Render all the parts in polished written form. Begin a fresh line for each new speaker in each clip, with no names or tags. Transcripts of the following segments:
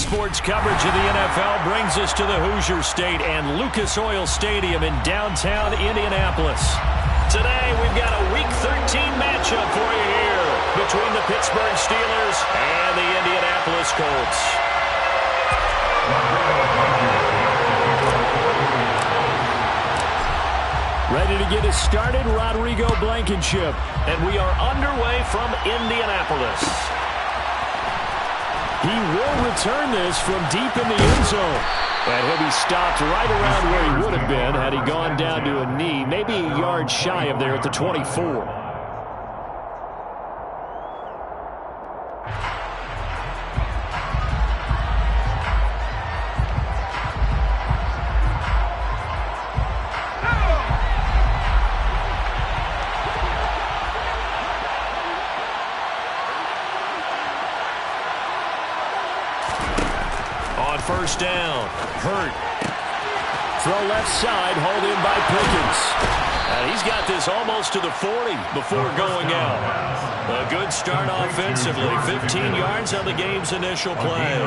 Sports coverage of the NFL brings us to the Hoosier State and Lucas Oil Stadium in downtown Indianapolis. Today, we've got a Week 13 matchup for you here between the Pittsburgh Steelers and the Indianapolis Colts. Ready to get us started, Rodrigo Blankenship. And we are underway from Indianapolis. He will return this from deep in the end zone. And he'll be stopped right around where he would have been had he gone down to a knee, maybe a yard shy of there at the 24. First down. Hurt. Throw left side, hauled in by Pickens. And he's got this almost to the 40 before going out. A good start offensively. 15 yards on the game's initial play.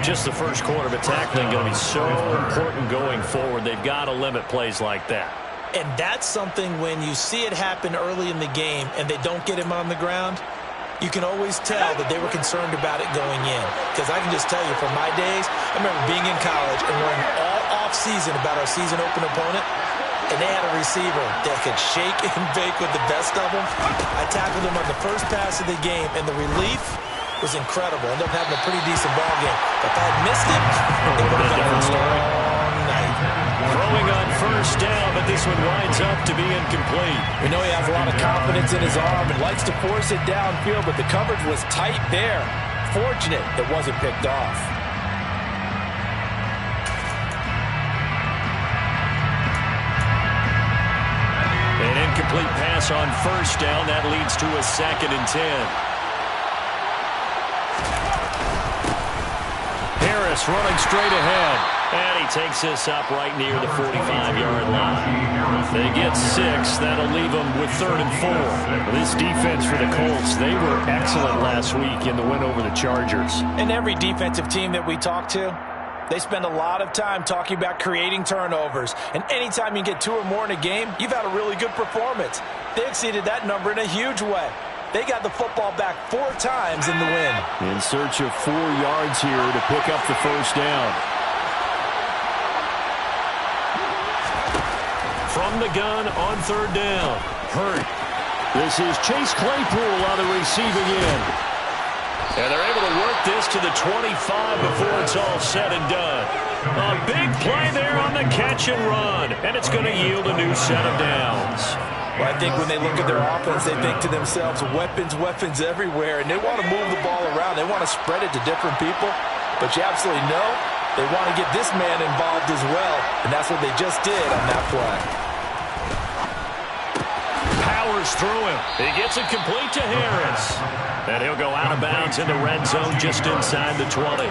Just the first quarter, but tackling going to be so important going forward. They've got to limit plays like that.
And that's something when you see it happen early in the game and they don't get him on the ground, you can always tell that they were concerned about it going in. Because I can just tell you from my days, I remember being in college and learning all off-season about our season open opponent, and they had a receiver that could shake and bake with the best of them. I tackled him on the first pass of the game, and the relief was incredible. Ended up having a pretty decent ball game. If I had missed him, it would have been a different story.
Throwing on first down, but this one winds up to be incomplete.
We know he has a lot of confidence in his arm and likes to force it downfield, but the coverage was tight there. Fortunate it wasn't picked off.
An incomplete pass on first down. That leads to a 2nd and 10. Harris running straight ahead. And he takes this up right near the 45-yard line. They get 6. That'll leave them with 3rd and 4. This defense for the Colts, they were excellent last week in the win over the Chargers.
And every defensive team that we talk to, they spend a lot of time talking about creating turnovers. And anytime you get 2 or more in a game, you've had a really good performance. They exceeded that number in a huge way. They got the football back 4 times in the win.
In search of 4 yards here to pick up the first down. From the gun on 3rd down. Hurt. This is Chase Claypool on the receiving end. And they're able to work this to the 25 before it's all said and done. A big play there on the catch and run. And it's going to yield a new set of downs.
Well, I think when they look at their offense, they think to themselves, weapons everywhere. And they want to move the ball around. They want to spread it to different people. But you absolutely know they want to get this man involved as well. And that's what they just did on that play.
Powers through him. He gets it complete to Harris. And he'll go out of bounds in the red zone just inside the 20.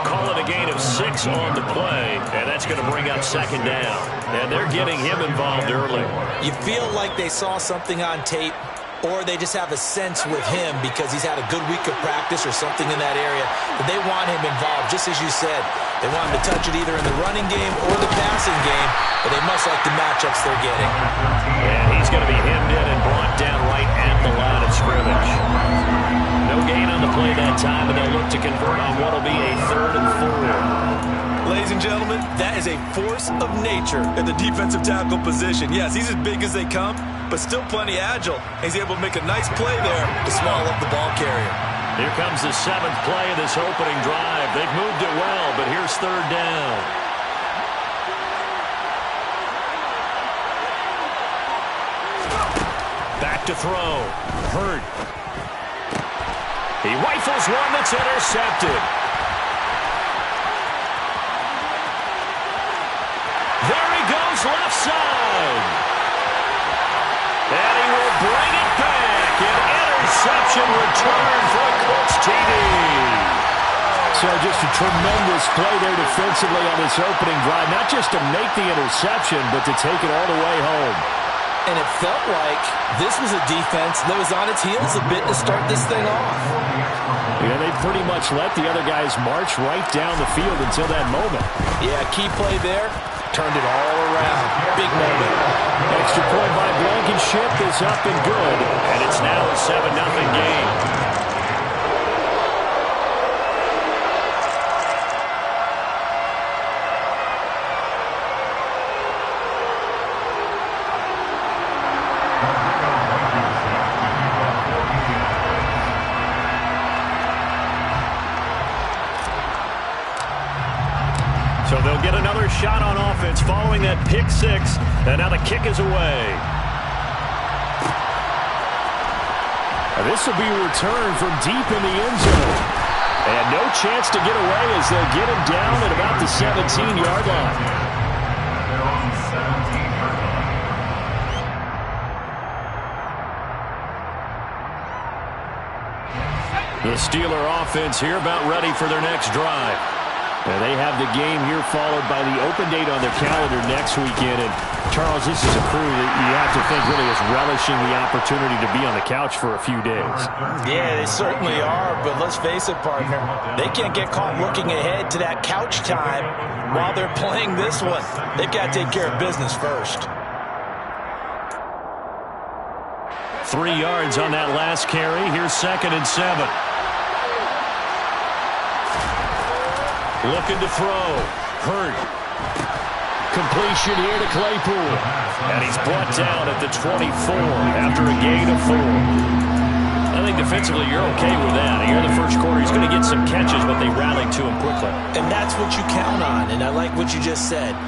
Call it a gain of 6 on the play, and that's going to bring up 2nd down. And they're getting him involved early.
You feel like they saw something on tape, or they just have a sense with him because he's had a good week of practice or something in that area, that they want him involved, just as you said. They want him to touch it either in the running game or the passing game, but they must like the matchups they're getting.
And he's going to be hemmed in and brought down right at the line of scrimmage. No gain on the play that time, and they'll look to convert on what will be a 3rd and 4.
Ladies and gentlemen, that is a force of nature in the defensive tackle position. Yes, he's as big as they come, but still plenty agile. He's able to make a nice play there to swallow up the ball carrier.
Here comes the 7th play of this opening drive. They've moved it well, but here's 3rd down. Back to throw. Hurt. He rifles one that's intercepted. There he goes left side. And he will bring it back. An interception return for a Colts TD. So just a tremendous play there defensively on this opening drive. Not just to make the interception, but to take it all the way home.
And it felt like this was a defense that was on its heels a bit to start this thing off.
Yeah, they pretty much let the other guys march right down the field until that moment.
Yeah, key play there. Turned it all around. Big moment.
Extra point by Blankenship is up and good. And it's now a 7-0 game. So they'll get another shot on offense following that pick six. And now the kick is away. This will be returned from deep in the end zone. And no chance to get away as they'll get him down at about the 17-yard line. The Steeler offense here about ready for their next drive. And they have the game here followed by the open date on their calendar next weekend. And, Charles, this is a crew that you have to think really is relishing the opportunity to be on the couch for a few days.
Yeah, they certainly are. But let's face it, partner, they can't get caught looking ahead to that couch time while they're playing this one. They've got to take care of business first.
3 yards on that last carry. Here's 2nd and 7. Looking to throw. Hurt. Completion here to Claypool. And he's brought down at the 24 after a gain of 4. I think defensively you're okay with that. Here in the first quarter he's going to get some catches, but they rallied to him quickly.
And that's what you count on. And I like what you just said.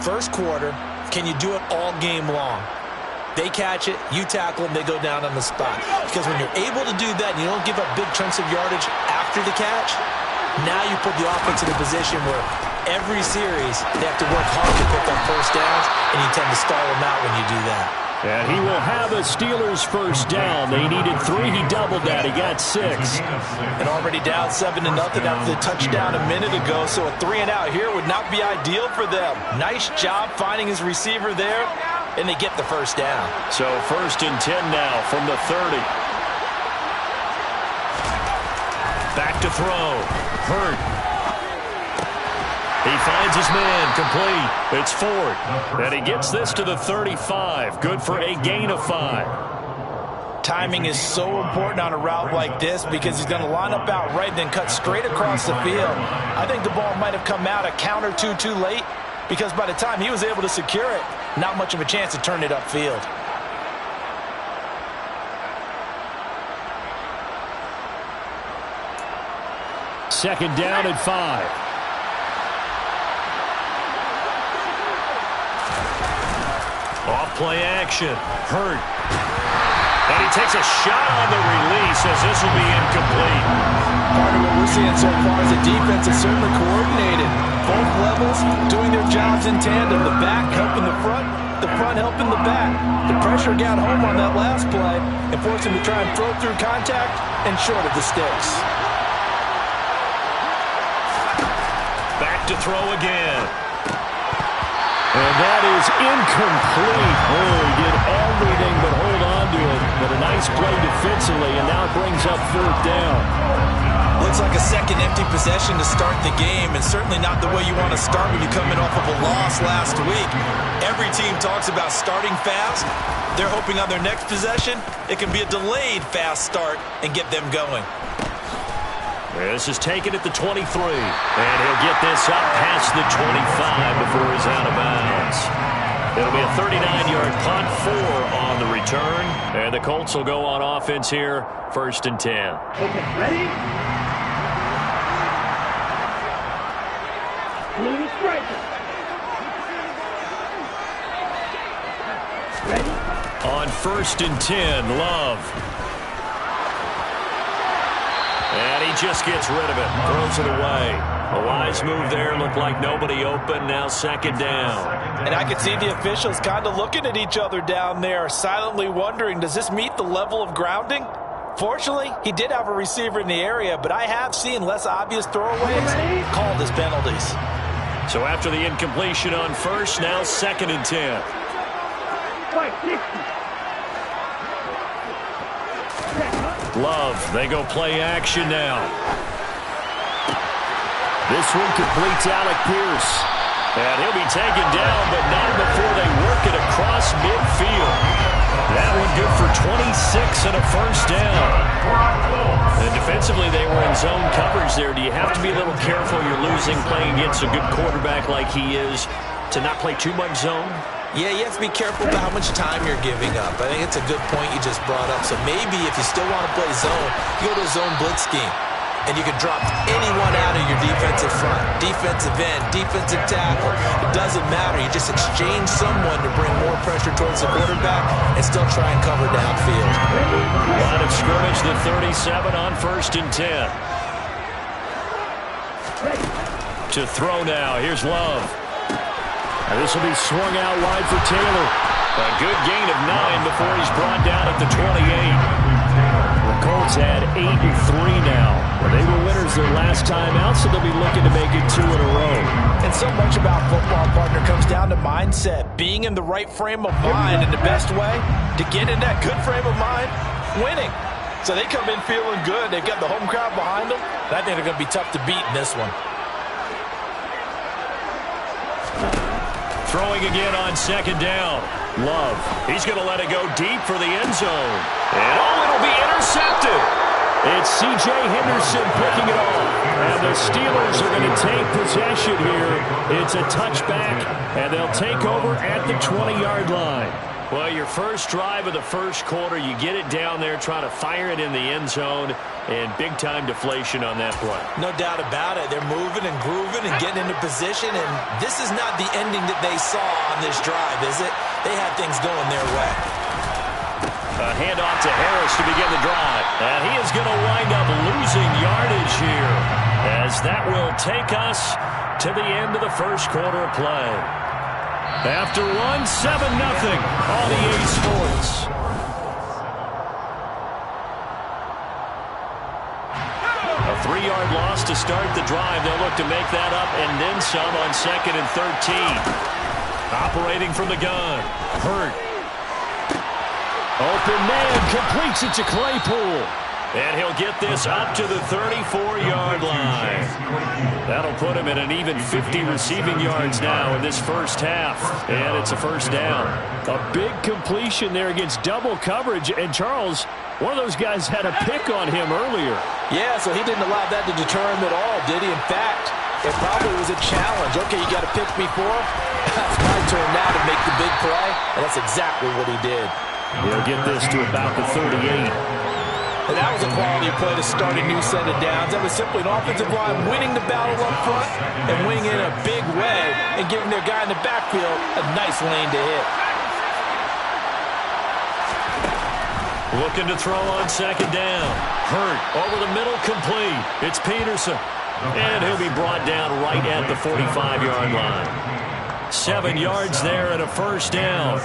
First quarter, can you do it all game long? They catch it, you tackle them, they go down on the spot. Because when you're able to do that and you don't give up big chunks of yardage after the catch, now you put the offense in a position where every series they have to work hard to pick up first downs, and you tend to stall them out when you do that.
And he will have a Steelers first down. They needed 3. He doubled that. He got 6.
And already down 7-0 after the touchdown a minute ago, so a 3-and-out here would not be ideal for them. Nice job finding his receiver there, and they get the first down.
So 1st and 10 now from the 30. Back to throw. Hurt. He finds his man. Complete. It's Ford. And he gets this to the 35. Good for a gain of 5.
Timing is so important on a route like this because he's going to line up out right, then cut straight across the field. I think the ball might have come out a count or two too late because by the time he was able to secure it, not much of a chance to turn it upfield.
Second down and 5. Off play action. Hurt. And he takes a shot on the release as this will be incomplete.
Part of what we're seeing so far is the defense is certainly coordinated. Both levels doing their jobs in tandem. The back helping the front helping the back. The pressure got home on that last play and forced him to try and throw through contact and short of the sticks.
Back to throw again. And that is incomplete. Oh, he did everything but hold on to it. But a nice play defensively, and now it brings up 4th down.
Looks like a second empty possession to start the game, and certainly not the way you want to start when you're coming off of a loss last week. Every team talks about starting fast. They're hoping on their next possession, it can be a delayed fast start and get them going.
This is taken at the 23, and he'll get this up past the 25 before he's out of bounds. It'll be a 39-yard punt, 4 on the return, and the Colts will go on offense here, 1st and 10.
Okay, ready? Blue striker. Ready?
On 1st and 10, Love. And he just gets rid of it, throws it away. A wise move there, looked like nobody open, now 2nd down.
And I could see the officials kind of looking at each other down there, silently wondering, does this meet the level of grounding? Fortunately, he did have a receiver in the area, but I have seen less obvious throwaways called as penalties.
So after the incompletion on 1st, now 2nd and 10.
Fight 60.
Love, they go play action now. This one completes Alec Pierce. And he'll be taken down, but not before they work it across midfield. That one good for 26 and a first down. And defensively, they were in zone coverage there. Do you have to be a little careful? You're losing playing against a good quarterback like he is to not play too much zone?
Yeah, you have to be careful about how much time you're giving up. I think it's a good point you just brought up. So maybe if you still want to play zone, you go to a zone blitz scheme. And you can drop anyone out of your defensive front, defensive end, defensive tackle. It doesn't matter. You just exchange someone to bring more pressure towards the quarterback and still try and cover downfield.
Line of scrimmage, the 37 on 1st and 10. To throw now. Here's Love. And this will be swung out wide for Taylor. A good gain of 9 before he's brought down at the 28. The Colts had 8-3 now. They were winners their last time out, so they'll be looking to make it 2 in a row.
And so much about football, partner, comes down to mindset. Being in the right frame of mind, and the best way to get in that good frame of mind, winning. So they come in feeling good. They've got the home crowd behind them. I think they're going to be tough to beat in this one.
Throwing again on 2nd down. Love. He's going to let it go deep for the end zone. And it'll be intercepted. It's C.J. Henderson picking it off. And the Steelers are going to take possession here. It's a touchback, and they'll take over at the 20-yard line. Well, your first drive of the first quarter, you get it down there, try to fire it in the end zone, and big-time deflation on that play.
No doubt about it. They're moving and grooving and getting into position, and this is not the ending that they saw on this drive, is it? They had things going their way.
A handoff to Harris to begin the drive. And he is going to wind up losing yardage here, as that will take us to the end of the first quarter of play. After one, 7-0 on EA Sports. A 3-yard loss to start the drive. They'll look to make that up and then some on 2nd and 13. Operating from the gun. Hurt. Open man completes it to Claypool. And he'll get this up to the 34-yard line. That'll put him at an even 50 receiving yards now in this first half. And it's a first down. A big completion there against double coverage. And Charles, one of those guys had a pick on him earlier.
Yeah, so he didn't allow that to deter him at all, did he? In fact, it probably was a challenge. Okay, you got to pick me for? That's my turn now to make the big play. And that's exactly what he did.
He'll get this to about the 38.
And that was a quality play to start a new set of downs. That was simply an offensive line winning the battle up front and winning in a big way and giving their guy in the backfield a nice lane to hit.
Looking to throw on 2nd down. Hurt over the middle, complete. It's Peterson. And he'll be brought down right at the 45-yard line. 7 yards there and a first down.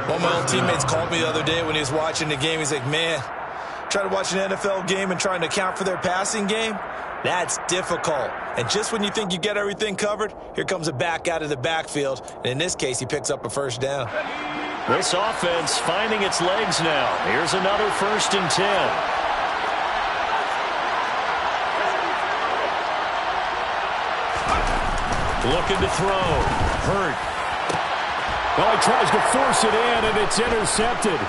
One of my old teammates called me the other day when he was watching the game. He's like, man, trying to watch an NFL game and trying to account for their passing game, that's difficult. And just when you think you get everything covered, here comes a back out of the backfield. And in this case, he picks up a first down.
This offense finding its legs now. Here's another 1st and 10. Looking to throw. Hurt. Well, he tries to force it in, and it's intercepted.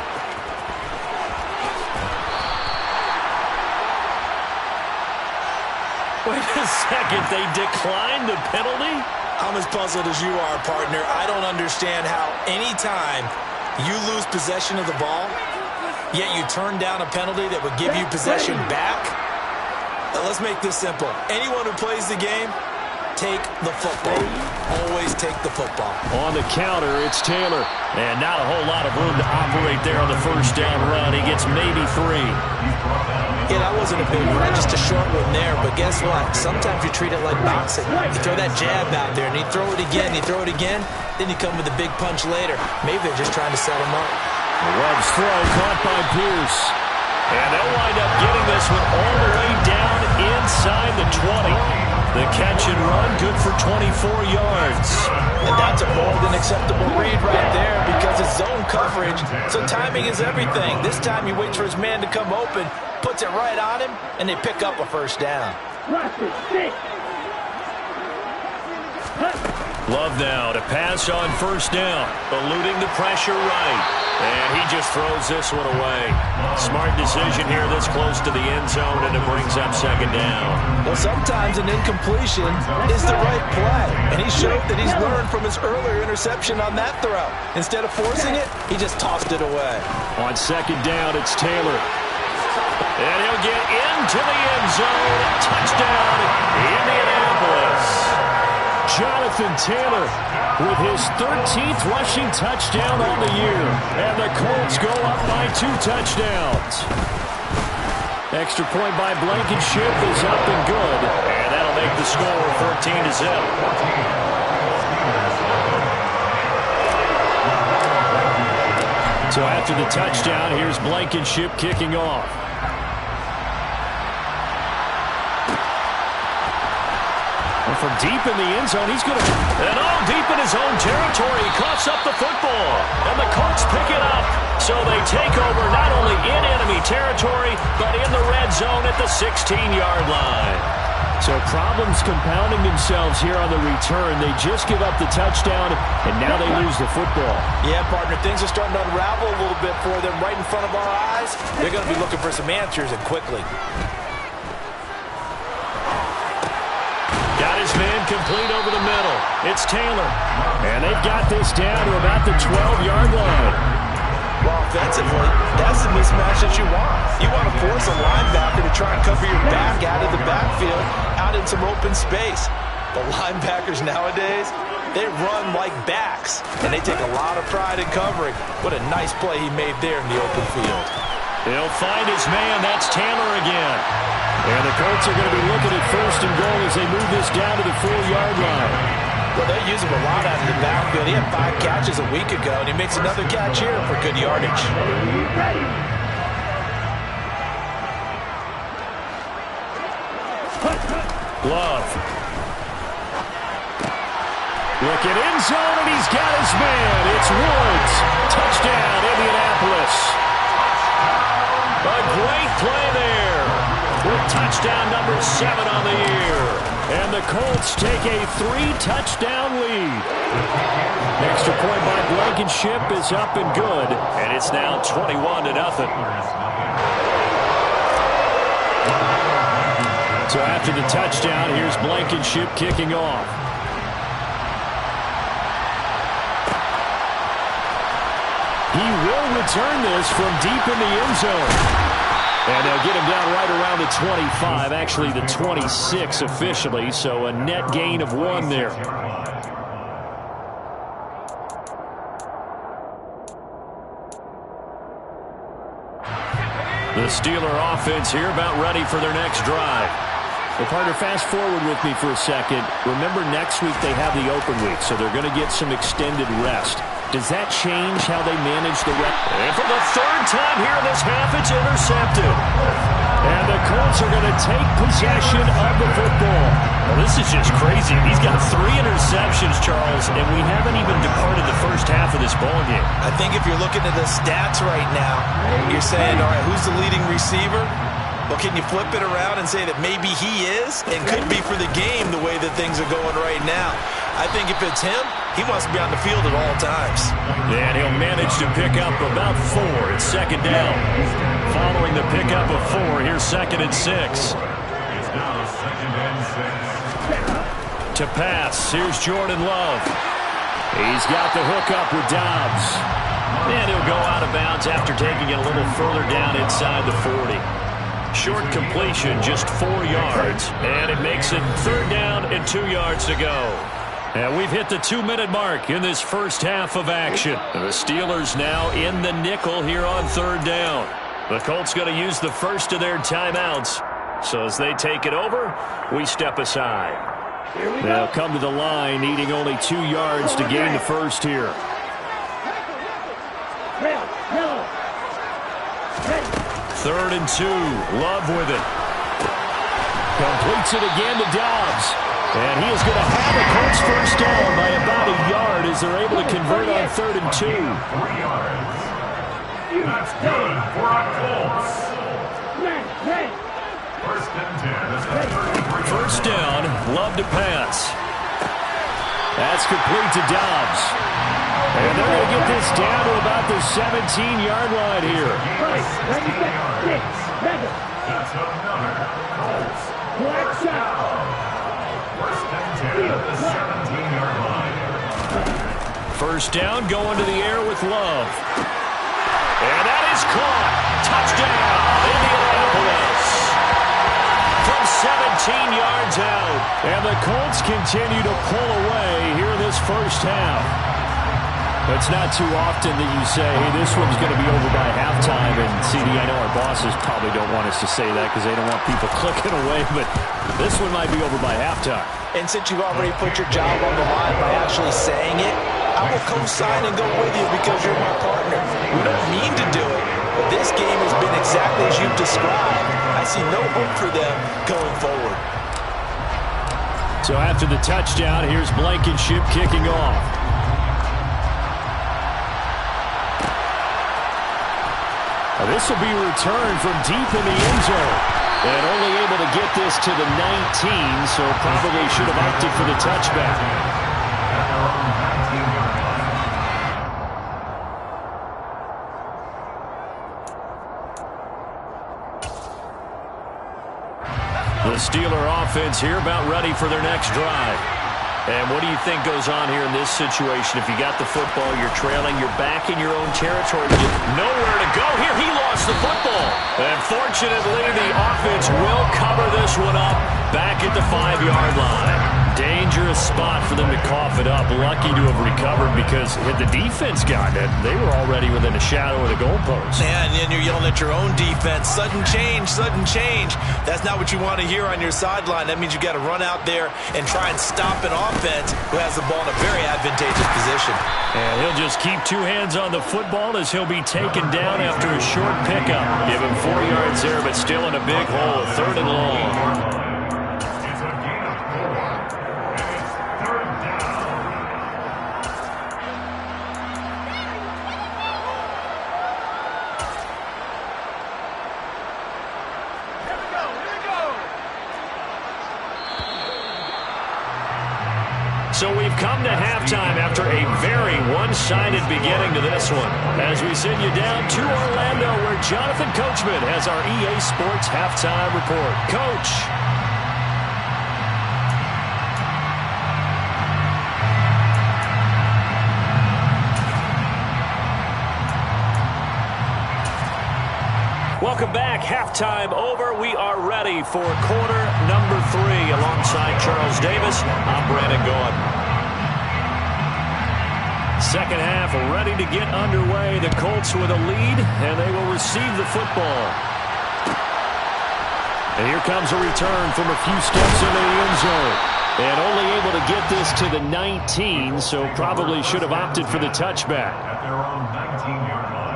Wait a second. They declined the penalty?
I'm as puzzled as you are, partner. I don't understand how anytime you lose possession of the ball, yet you turn down a penalty that would give you possession back. Now, let's make this simple. Anyone who plays the game, take the football. Always take the football.
On the counter, it's Taylor. And not a whole lot of room to operate there on the first down run. He gets maybe 3.
Yeah, that wasn't a big run, just a short one there. But guess what? Sometimes you treat it like boxing. You throw that jab out there, and you throw it again, then you come with a big punch later. Maybe they're just trying to set him up.
Love's throw caught by Pierce. And they'll wind up getting this one all the way down inside the 20. The catch and run, good for 24 yards.
And that's a more than acceptable read right there because it's zone coverage, so timing is everything. This time he waits for his man to come open, puts it right on him, and they pick up a first down.
Love now to pass on first down, eluding the pressure right. And he just throws this one away. Smart decision here this close to the end zone, and it brings up second down.
Well, sometimes an incompletion is the right play, and he showed that he's learned from his earlier interception on that throw. Instead of forcing it, he just tossed it away.
On second down, it's Taylor. And he'll get into the end zone. Touchdown, Indianapolis. Jonathan Taylor with his 13th rushing touchdown on the year. And the Colts go up by 2 touchdowns. Extra point by Blankenship is up and good. And that'll make the score 14-0. So after the touchdown, here's Blankenship kicking off. And from deep in the end zone, he's going to... And deep in his own territory, he coughs up the football. And the Colts pick it up. So they take over not only in enemy territory, but in the red zone at the 16-yard line. So problems compounding themselves here on the return. They just give up the touchdown, and now they lose the football.
Yeah, partner, things are starting to unravel a little bit for them right in front of our eyes. They're going to be looking for some answers, and quickly.
Got his man complete over the middle. It's Taylor. And they've got this down to about the 12-yard line.
Well, offensively, that's the mismatch that you want. You want to force a linebacker to try and cover your back out of the backfield, out in some open space. The linebackers nowadays, they run like backs, and they take a lot of pride in covering. What a nice play he made there in the open field.
He'll find his man. That's Taylor again. And the Colts are going to be looking at first and goal as they move this down to the 4-yard line.
Well, they use him a lot out of the backfield. He had 5 catches a week ago, and he makes another catch here for good yardage.
Love. Looking end zone, and he's got his man. It's Woods. Touchdown, Indianapolis. A great play there with touchdown number 7 on the year. And the Colts take a 3-touchdown lead. Extra point by Blankenship is up and good. And it's now 21-0. So after the touchdown, here's Blankenship kicking off. He will return this from deep in the end zone. And they'll get him down right around the 25, actually the 26 officially, so a net gain of 1 there. The Steeler offense here about ready for their next drive. Well, partner, fast forward with me for a second. Remember, next week they have the open week, so they're going to get some extended rest. Does that change how they manage the rest? And for the 3rd time here in this half, it's intercepted. And the Colts are going to take possession of the football. Well, this is just crazy. He's got 3 interceptions, Charles, and we haven't even departed the first half of this ballgame.
I think if you're looking at the stats right now, you're saying, all right, who's the leading receiver? Well, can you flip it around and say that maybe he is and could be for the game the way that things are going right now? I think if it's him, he wants to be on the field at all times.
And he'll manage to pick up about 4. It's second down. Following the pickup of 4, here's 2nd and 6. To pass, here's Jordan Love. He's got the hook up with Dobbs. And he'll go out of bounds after taking it a little further down inside the 40. Short completion, just 4 yards. And it makes it 3rd down and 2 yards to go. And we've hit the 2-minute mark in this first half of action. The Steelers now in the nickel here on 3rd down. The Colts going to use the first of their timeouts. So as they take it over, we step aside. They'll come to the line, needing only 2 yards to gain the first here. 3rd and 2. Love with it. Completes it again to Dobbs. And he is going to have the Colts first down by about a yard as they're able to convert on 3rd and 2.
3 yards. That's good for our Colts.
First down, Love to pass. That's complete to Dobbs. And they're going to get this down to about the 17-yard line here.
That's another Colts.
Black shot.
First and 10 at the 17-yard line.
First down, going to the air with Love. And that is caught. Touchdown, Indianapolis. From 17 yards out. And the Colts continue to pull away here in this first half. It's not too often that you say, hey, this one's going to be over by halftime. And, CD, I know our bosses probably don't want us to say that because they don't want people clicking away. But this one might be over by halftime.
And since you've already put your job on the line by actually saying it, I will co-sign and go with you because you're my partner. We don't mean to do it, but this game has been exactly as you've described. I see no hope for them going forward.
So after the touchdown, here's Blankenship kicking off. This will be returned from deep in the end zone. And only able to get this to the 19, so probably should have opted for the touchback. The Steeler offense here about ready for their next drive. And what do you think goes on here in this situation? If you got the football, you're trailing, you're back in your own territory. You nowhere to go here. He lost the football. And fortunately, the offense will cover this one up back at the 5-yard line. Dangerous spot for them to cough it up. Lucky to have recovered because had the defense gotten it, they were already within a shadow of the goalpost.
Yeah, and then you're yelling at your own defense. Sudden change, sudden change. That's not what you want to hear on your sideline. That means you got to run out there and try and stop an offense who has the ball in a very advantageous position.
And he'll just keep 2 hands on the football as he'll be taken down after a short pickup. Give him 4 yards there, but still in a big hole. 3rd and long. So we've come to halftime after a very one-sided beginning to this one. As we send you down to Orlando, where Jonathan Coachman has our EA Sports halftime report. Coach. Welcome back. Halftime over. We are ready for quarter number 3. Alongside Charles Davis, I'm Brandon Gaudin. Second half ready to get underway. The Colts with a lead, and they will receive the football. And here comes a return from a few steps into the end zone. And only able to get this to the 19, so probably should have opted for the touchback.
At their own 19-yard line.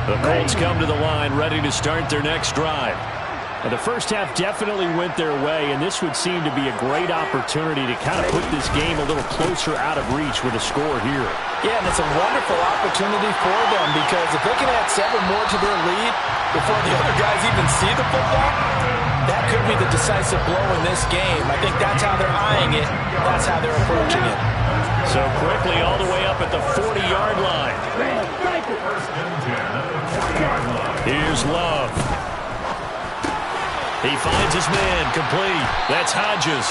The Colts come to the line ready to start their next drive. And the first half definitely went their way, and this would seem to be a great opportunity to kind of put this game a little closer out of reach with a score here.
Yeah, and it's a wonderful opportunity for them because if they can add 7 more to their lead before the other guys even see the football, that could be the decisive blow in this game. I think that's how they're eyeing it. That's how they're approaching it.
So quickly all the way up at the 40-yard line.
First and 10 at the 40-yard line.
Here's Love. He finds his man complete. That's Hodges.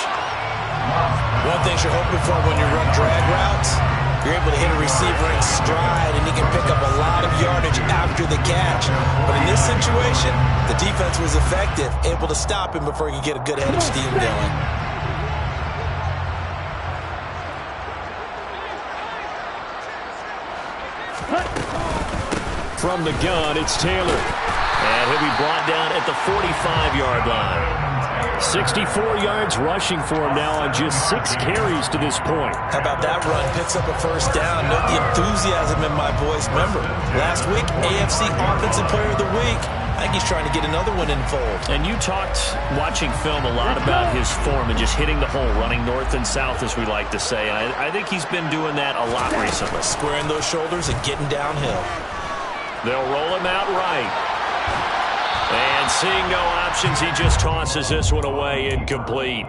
One thing you're hoping for when you run drag routes, you're able to hit a receiver in stride, and he can pick up a lot of yardage after the catch. But in this situation, the defense was effective, able to stop him before he could get a good head of steam going.
From the gun, it's Taylor. And And he'll be brought down at the 45-yard line. 64 yards rushing for him now on just 6 carries to this point.
How about that run? Picks up a first down. Note the enthusiasm in my voice. Remember, last week, AFC Offensive Player of the Week. I think he's trying to get another one in fold.
And you talked, watching film, a lot about his form and just hitting the hole, running north and south, as we like to say. And I think he's been doing that a lot recently.
Squaring those shoulders and getting downhill.
They'll roll him out right. And seeing no options, he just tosses this one away, incomplete.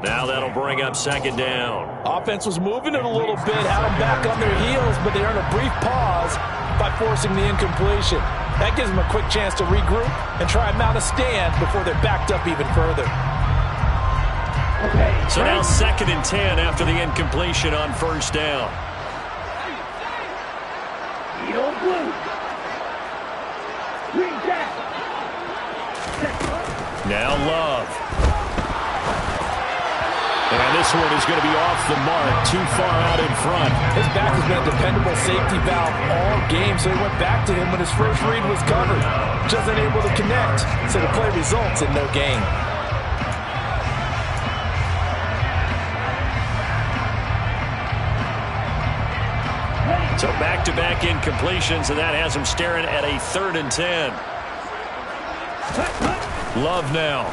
Now that'll bring up second down.
Offense was moving it a little bit, had them back on their heels, but they earned a brief pause by forcing the incompletion. That gives them a quick chance to regroup and try and mount a stand before they're backed up even further.
So now 2nd and 10 after the incompletion on first down. Now Love. And this one is going to be off the mark, too far out in front.
His back has been a dependable safety valve all game, so he went back to him when his first read was covered. Just unable to connect, so the play results in no gain.
So back-to-back incompletions, and that has him staring at a 3rd and 10. Love now.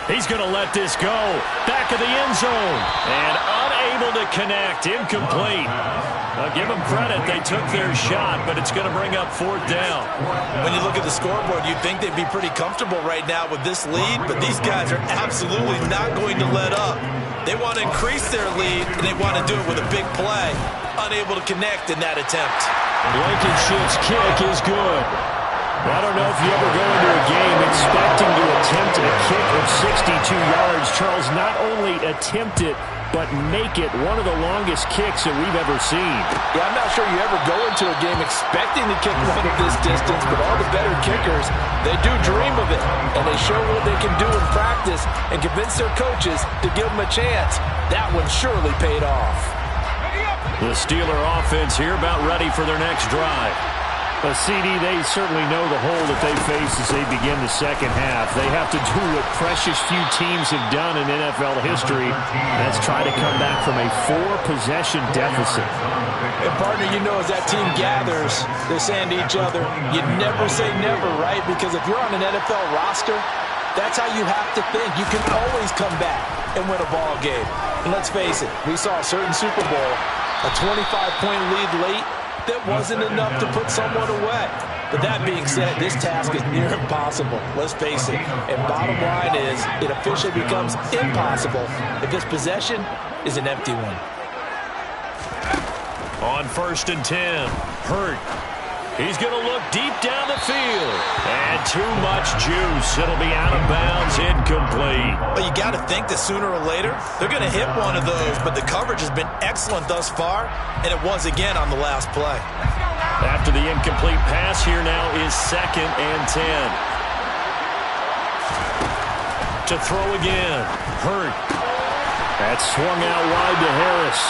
He's going to let this go. Back of the end zone. And unable to connect. Incomplete. I'll give them credit. They took their shot, but it's going to bring up 4th down.
When you look at the scoreboard, you'd think they'd be pretty comfortable right now with this lead, but these guys are absolutely not going to let up. They want to increase their lead, and they want to do it with a big play. Unable to connect in that attempt.
Blankenship's kick is good. I don't know if you ever go into a game expecting to attempt a kick of 62 yards. Charles, not only attempt it, but make it one of the longest kicks that we've ever seen.
Yeah, I'm not sure you ever go into a game expecting to kick one of this distance, but all the better kickers, they do dream of it, and they show what they can do in practice and convince their coaches to give them a chance. That one surely paid off.
The Steeler offense here about ready for their next drive. CD, they certainly know the hole that they face as they begin the second half. They have to do what precious few teams have done in NFL history. That's try to come back from a 4-possession deficit.
And partner, you know, as that team gathers, they're saying to each other, you never say never, right? Because if you're on an NFL roster, that's how you have to think. You can always come back and win a ball game. And let's face it, we saw a certain Super Bowl, a 25-point lead late, that wasn't enough to put someone away. But that being said, this task is near impossible. Let's face it. And bottom line is, it officially becomes impossible if this possession is an empty one.
On 1st and 10, Hurt. He's going to look deep down the field. And too much juice. It'll be out of bounds, incomplete.
But you got to think that sooner or later, they're going to hit one of those. But the coverage has been excellent thus far, and it was again on the last play.
After the incomplete pass, here now is 2nd and 10. To throw again, Hurt. That's swung out wide to Harris.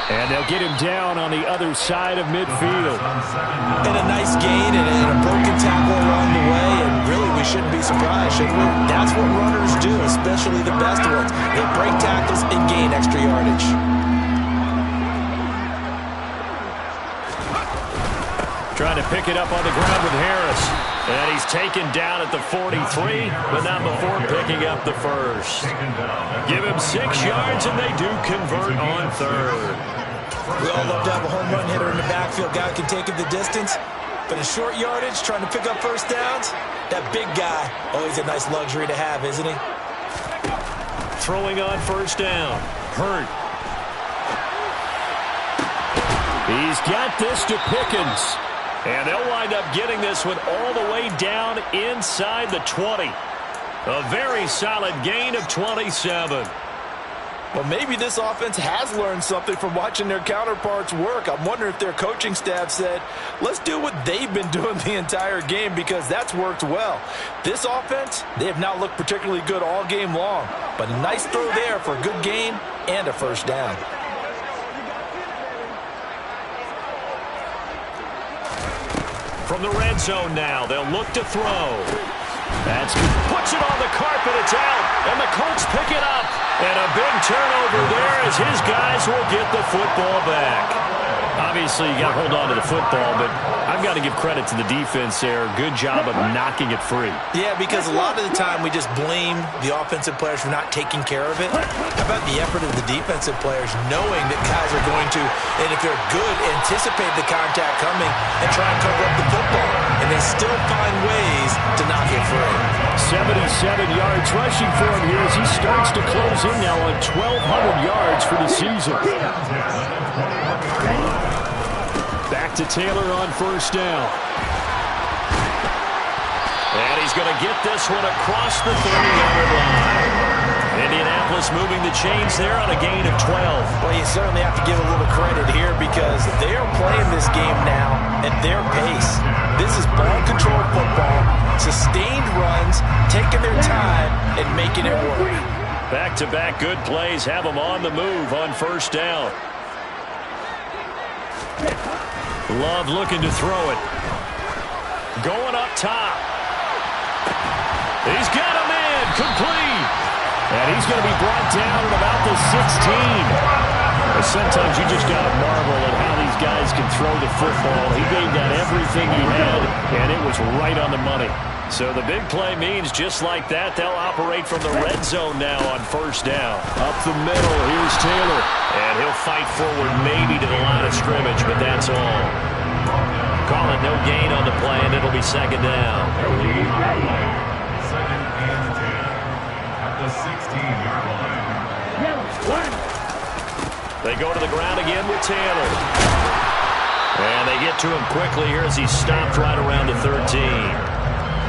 And they'll get him down on the other side of midfield.
And a nice gain and a broken tackle along the way. And really, we shouldn't be surprised, should we? That's what runners do, especially the best ones. They break tackles and gain extra yardage.
Trying to pick it up on the ground with Harris. And he's taken down at the 43, but not before picking up the first. Give him 6 yards, and they do convert on 3rd.
We all love to have a home run hitter in the backfield. Guy can take it the distance. But in short yardage, trying to pick up first downs, that big guy, always a nice luxury to have, isn't he?
Throwing on first down, Hurt. He's got this to Pickens. And they'll wind up getting this one all the way down inside the 20. A very solid gain of 27.
Well, maybe this offense has learned something from watching their counterparts work. I'm wondering if their coaching staff said, let's do what they've been doing the entire game, because that's worked well. This offense, they have not looked particularly good all game long. But a nice throw there for a good gain and a first down.
From the red zone now, they'll look to throw. That's good. Puts it on the carpet. It's out. And the Colts pick it up. And a big turnover there as his guys will get the football back. Obviously, you got to hold on to the football, but I've got to give credit to the defense there. Good job of knocking it free.
Yeah, because a lot of the time we just blame the offensive players for not taking care of it. How about the effort of the defensive players knowing that guys are going to, and if they're good, anticipate the contact coming and try and cover up the football. And they still find ways to knock it free.
77 yards rushing for him here as he starts to close in now on 1,200 yards for the season. Back to Taylor on first down. And he's going to get this one across the 30-yard line. Indianapolis moving the chains there on a gain of 12.
Well, you certainly have to give a little credit here because they are playing this game now at their pace. This is ball control football, sustained runs, taking their time and making it work.
Back-to-back good plays have them on the move on first down. Love looking to throw it. Going up top. He's got him in. Complete. And he's going to be brought down at about the 16. Sometimes you just got to marvel at how these guys can throw the football. He gave that everything he had, and it was right on the money. So the big play means just like that, they'll operate from the red zone now on first down. Up the middle, here's Taylor. And he'll fight forward maybe to the line of scrimmage, but that's all. Call it no gain on the play, and it'll be second down.
Second and 10 at the 16-yard line.
They go to the ground again with Taylor. And they get to him quickly here as he stopped right around the 13.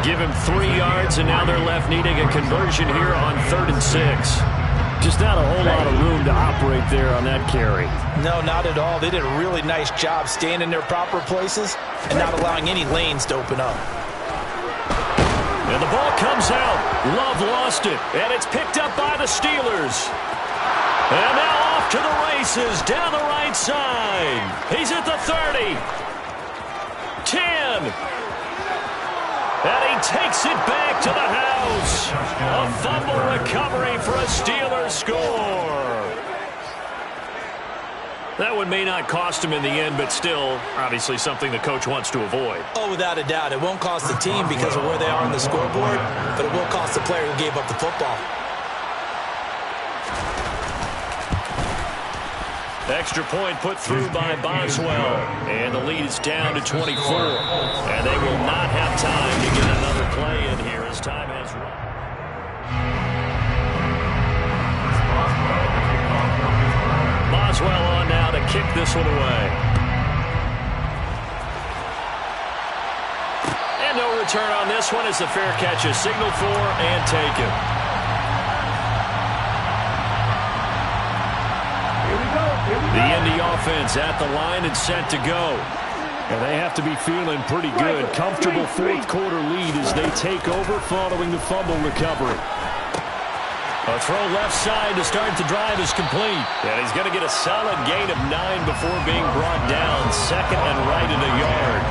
Give him 3 yards, and now they're left needing a conversion here on 3rd and 6. Just not a whole lot of room to operate there on that carry.
No, not at all. They did a really nice job staying in their proper places and not allowing any lanes to open up.
And the ball comes out. Love lost it, and it's picked up by the Steelers. And now off to the races down the right side. He's at the 30. 10. And he takes it back to the house. A fumble recovery for a Steelers score. That one may not cost him in the end, but still, obviously something the coach wants to avoid.
Oh, without a doubt. It won't cost the team because of where they are on the scoreboard, but it will cost the player who gave up the football.
Extra point put through by Boswell. And the lead is down to 24. And they will not have time to get another play in here as time has run. Boswell on now to kick this one away. And no return on this one as the fair catch is signaled for and taken. The Indy offense at the line and set to go. And they have to be feeling pretty good. Comfortable fourth quarter lead as they take over following the fumble recovery. A throw left side to start the drive is complete. And he's going to get a solid gain of 9 before being brought down. Second and right at a yard.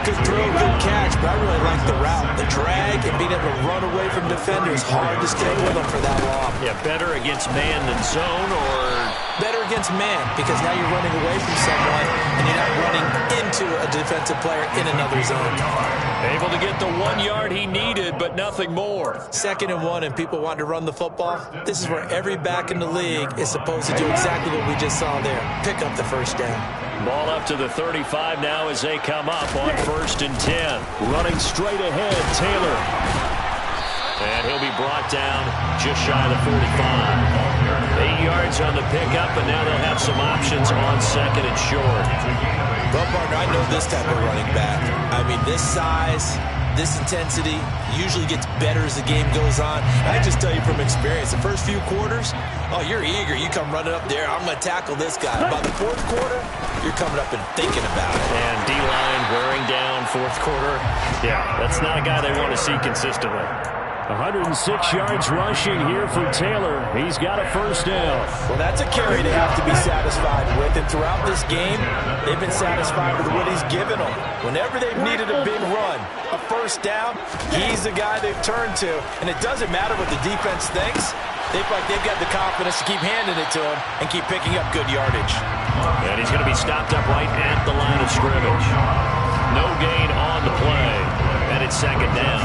Good throw, good catch, but I really like the route. The drag and being able to run away from defenders. Hard to stay with them for that long.
Yeah, better against man than zone, or
better against man because now you're running away from someone and you're not running into a defensive player in another zone.
Able to get the 1 yard he needed, but nothing more.
2nd and 1 and people want to run the football. This is where every back in the league is supposed to do exactly what we just saw there. Pick up the first down.
Ball up to the 35 now as they come up on 1st and 10. Running straight ahead, Taylor. And he'll be brought down just shy of the 45. 8 yards on the pickup, and now they'll have some options on 2nd and short.
Well, partner, I know this type of running back. I mean, this size, this intensity usually gets better as the game goes on. I just tell you from experience, the first few quarters, oh, you're eager. You come running up there, I'm going to tackle this guy. By the 4th quarter, you're coming up and thinking about it.
And D-line wearing down 4th quarter. Yeah, that's not a guy they want to see consistently. 106 yards rushing here for Taylor. He's got a first down.
Well, that's a carry they have to be satisfied with. And throughout this game, they've been satisfied with what he's given them. Whenever they've needed a big run, a first down, he's the guy they've turned to. And it doesn't matter what the defense thinks. They feel like they've got the confidence to keep handing it to him and keep picking up good yardage.
And he's going to be stopped up right at the line of scrimmage. No gain on the play. And it's second down.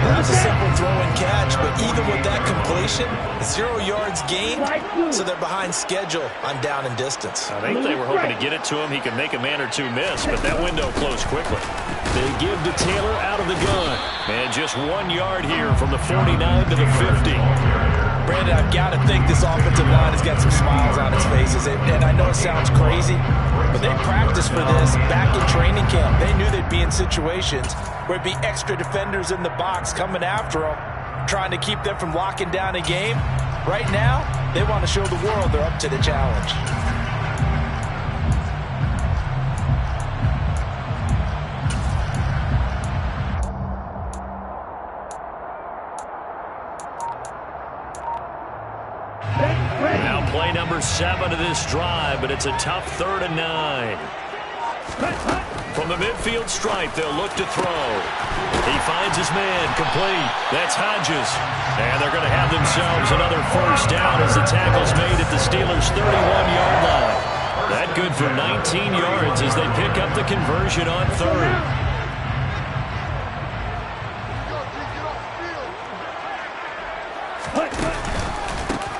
That's a simple throw and catch, but even with that completion, 0 yards gained, so they're behind schedule on down and distance.
I think they were hoping to get it to him. He could make a man or two miss, but that window closed quickly. They give to Taylor out of the gun. And just 1 yard here from the 49 to the 50.
Brandon, I've got to think this offensive line has got some smiles on its faces. And I know it sounds crazy, but they practiced for this back in training camp. They knew they'd be in situations where it'd be extra defenders in the box coming after them, trying to keep them from locking down a game. Right now, they want to show the world they're up to the challenge.
Now play number 7 of this drive, but it's a tough 3rd and 9. From the midfield stripe, they'll look to throw. He finds his man, complete. That's Hodges. And they're going to have themselves another first down as the tackle's made at the Steelers' 31-yard line. That good for 19 yards as they pick up the conversion on 3rd.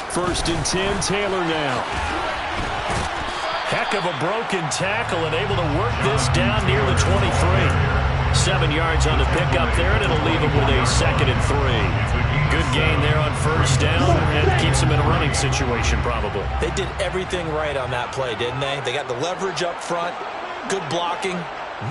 First and 10, Taylor now. Heck of a broken tackle and able to work this down near the 23. 7 yards on the pickup there, and it'll leave him with a 2nd and 3. Good gain there on first down, and keeps him in a running situation probably.
They did everything right on that play, didn't they? They got the leverage up front, good blocking,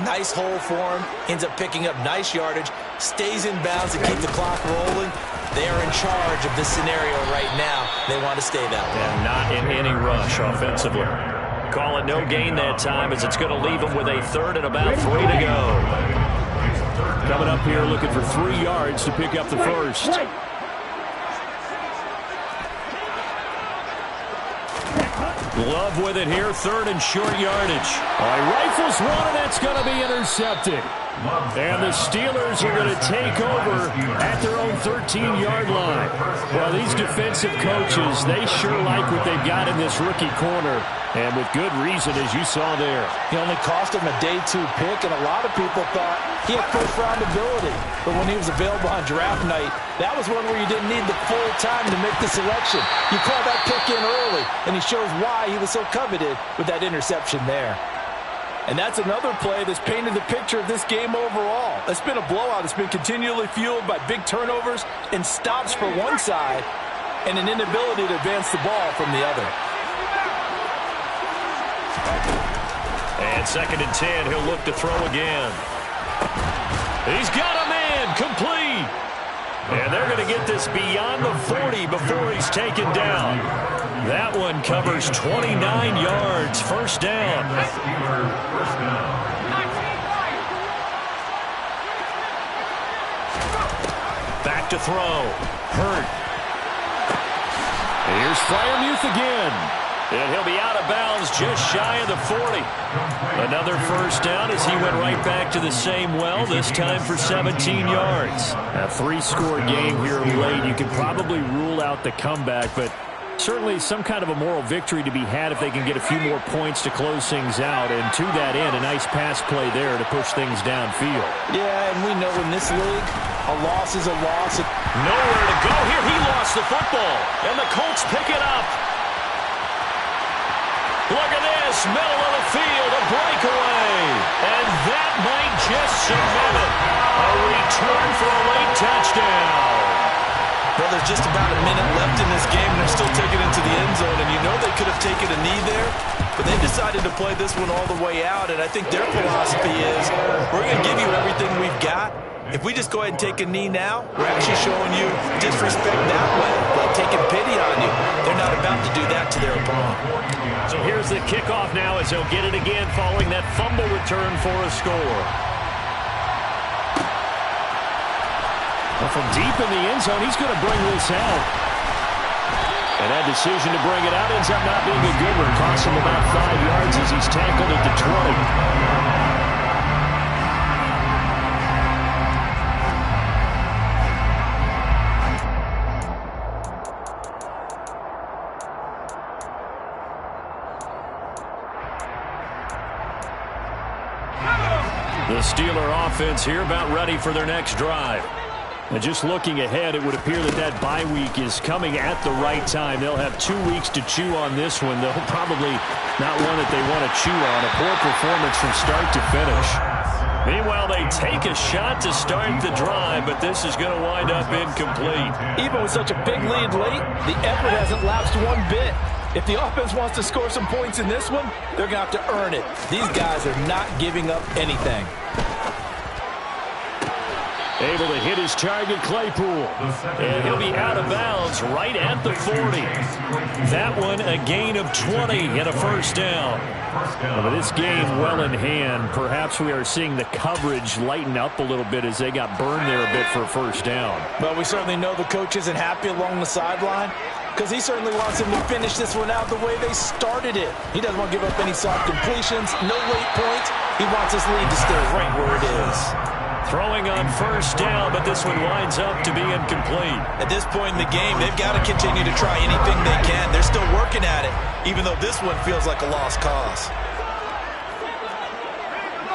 nice hole for him, ends up picking up nice yardage, stays in bounds to keep the clock rolling. They are in charge of this scenario right now. They want to stay that way.
And not in any rush offensively. Call it no gain that time as it's going to leave them with a 3rd and about 3 to go. Coming up here looking for 3 yards to pick up the first. Love with it here, 3rd and short yardage. Rifles one, and that's going to be intercepted. And the Steelers are going to take over at their own 13-yard line. Well, these defensive coaches, they sure like what they've got in this rookie corner. And with good reason, as you saw there.
He only cost him a day 2 pick, and a lot of people thought he had first-round ability. But when he was available on draft night, that was one where you didn't need the full time to make the selection. You call that pick in early, and he shows why he was so coveted with that interception there. And that's another play that's painted the picture of this game overall. It's been a blowout. It's been continually fueled by big turnovers and stops for one side and an inability to advance the ball from the other.
And 2nd and 10, he'll look to throw again. He's got a man, complete. And they're going to get this beyond the 40 before he's taken down. That one covers 29 yards, first down. Back to throw. Hurt. And here's Freiermuth again. And he'll be out of bounds just shy of the 40. Another first down as he went right back to the same well, this time for 17 yards. A 3-score game here late. You can probably rule out the comeback, but certainly some kind of a moral victory to be had if they can get a few more points to close things out. And to that end, a nice pass play there to push things downfield.
Yeah, and we know in this league, a loss is a loss.
Nowhere to go here. He lost the football, and the Colts pick it up. Look at this, middle of the field, a breakaway. And that might just cement it. A return for a late touchdown.
Well, there's just about a minute left in this game, and they're still taking it to the end zone. And you know they could have taken a knee there, but they decided to play this one all the way out. And I think their philosophy is, we're going to give you everything we've got. If we just go ahead and take a knee now, we're actually showing you disrespect that way, like taking pity on you. They're not about to do that to their opponent.
So here's the kickoff now as he'll get it again following that fumble return for a score. Well, from deep in the end zone, he's going to bring this out. And that decision to bring it out ends up not being a good one. Costs him about 5 yards as he's tackled at the 20. The Steeler offense here about ready for their next drive. And just looking ahead, it would appear that that bye week is coming at the right time. They'll have 2 weeks to chew on this one. They'll probably not one that they want to chew on. A poor performance from start to finish. Meanwhile, they take a shot to start the drive, but this is going to wind up incomplete.
Even with such a big lead late, the effort hasn't lapsed one bit. If the offense wants to score some points in this one, they're going to have to earn it. These guys are not giving up anything.
Able to hit his target, Claypool. And he'll be out of bounds right at the 40. That one a gain of 20 and a first down. But this game well in hand. Perhaps we are seeing the coverage lighten up a little bit as they got burned there a bit for a first down.
Well, we certainly know the coach isn't happy along the sideline because he certainly wants them to finish this one out the way they started it. He doesn't want to give up any soft completions, no late points. He wants his lead to stay right where it is.
Throwing on first down, but this one winds up to be incomplete.
At this point in the game, they've got to continue to try anything they can. They're still working at it, even though this one feels like a lost cause.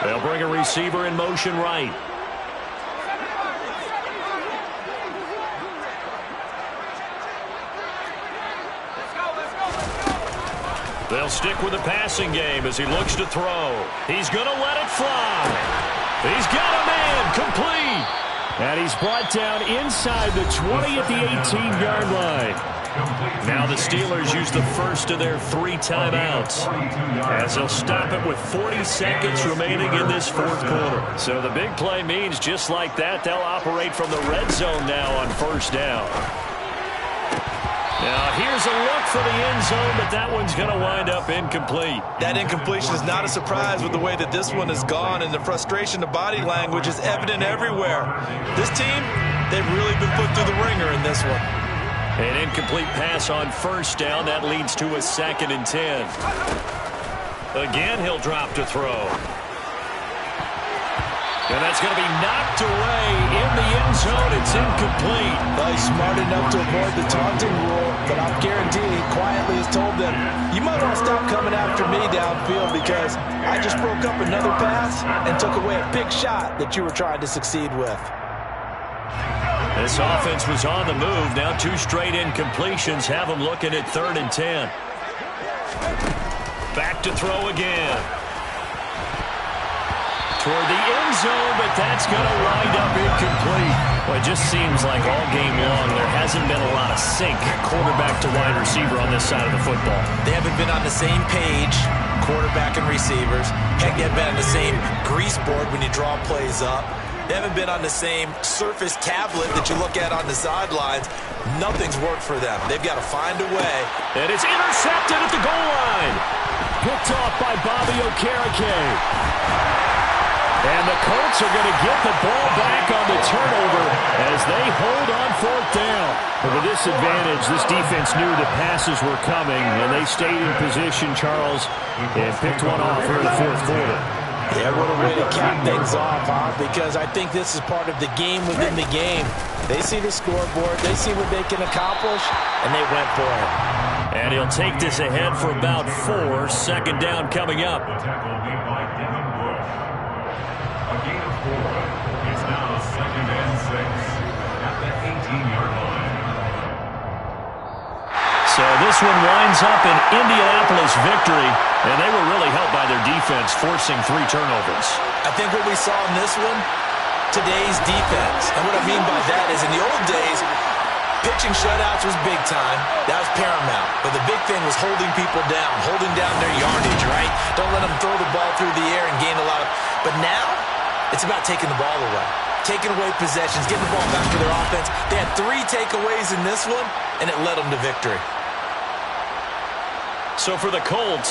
They'll bring a receiver in motion right. They'll stick with the passing game as he looks to throw. He's going to let it fly. He's got a man complete. And he's brought down inside the 20 at the 18-yard line. Now the Steelers use the first of their 3 timeouts as they'll stop it with 40 seconds remaining in this fourth quarter. So the big play means just like that, they'll operate from the red zone now on first down. Now, here's a look for the end zone, but that one's going to wind up incomplete.
That incompletion is not a surprise with the way that this one has gone, and the frustration, the body language is evident everywhere. This team, they've really been put through the ringer in this one.
An incomplete pass on first down. That leads to a 2nd and 10. Again, he'll drop to throw. And that's going to be knocked away in the end zone. It's incomplete.
Well, he's smart enough to avoid the taunting rule, but I'm guaranteed he quietly has told them, you might want to stop coming after me downfield because I just broke up another pass and took away a big shot that you were trying to succeed with.
This offense was on the move. Now 2 straight incompletions have them looking at 3rd and 10. Back to throw again. Toward the end zone, but that's going to wind up incomplete. Well, it just seems like all game long there hasn't been a lot of sync quarterback to wide receiver on this side of the football.
They haven't been on the same page, quarterback and receivers. Heck, they haven't been on the same grease board when you draw plays up. They haven't been on the same surface tablet that you look at on the sidelines. Nothing's worked for them. They've got to find a way.
And it's intercepted at the goal line. Picked off by Bobby Okereke. And the Colts are going to get the ball back on the turnover as they hold on 4th down. But with this advantage, this defense knew the passes were coming, and they stayed in position, Charles, and picked one off here in the 4th quarter.
Yeah, what a way to cap things off, huh? Because I think this is part of the game within the game. They see the scoreboard, they see what they can accomplish, and they went for it.
And he'll take this ahead for about 4. 2nd down coming up.
A gain of 4. It's now 2nd and 6 at the 18-yard line.
So this one winds up an Indianapolis victory, and they were really helped by their defense, forcing 3 turnovers.
I think what we saw in this one, today's defense. And what I mean by that is in the old days, pitching shutouts was big time. That was paramount. But the big thing was holding people down, holding down their yardage, right? Don't let them throw the ball through the air and gain a lot of... But now, it's about taking the ball away. Taking away possessions, getting the ball back to their offense. They had 3 takeaways in this one, and it led them to victory.
So for the Colts,